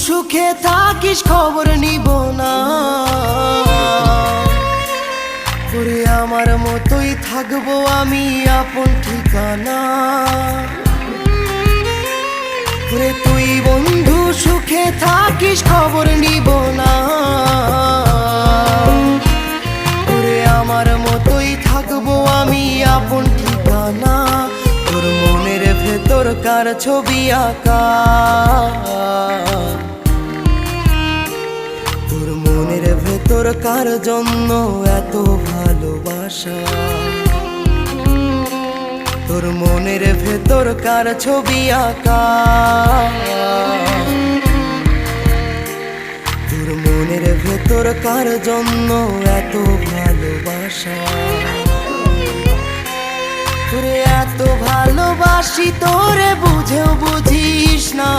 সুখে থাকিস খবর নিব না, ওরে আমার মতোই থাকবো আমি আপন ঠিকানা। ওরে তুই বন্ধু সুখে থাকিস খবর নিব না, ওরে আমার মতোই থাকবো আমি আপন ঠিকানা। তোর মনের ভেতর কার ছবি আঁকা, তোর মনের ভেতর কার জন্য এত ভালোবাসা, তোর মনের ভেতর কার ছবি আঁকা, তোর মনের ভেতর কার জন্য এত ভালোবাসা। তোরে এত ভালোবাসি তোরে বুঝেও বুঝিস না।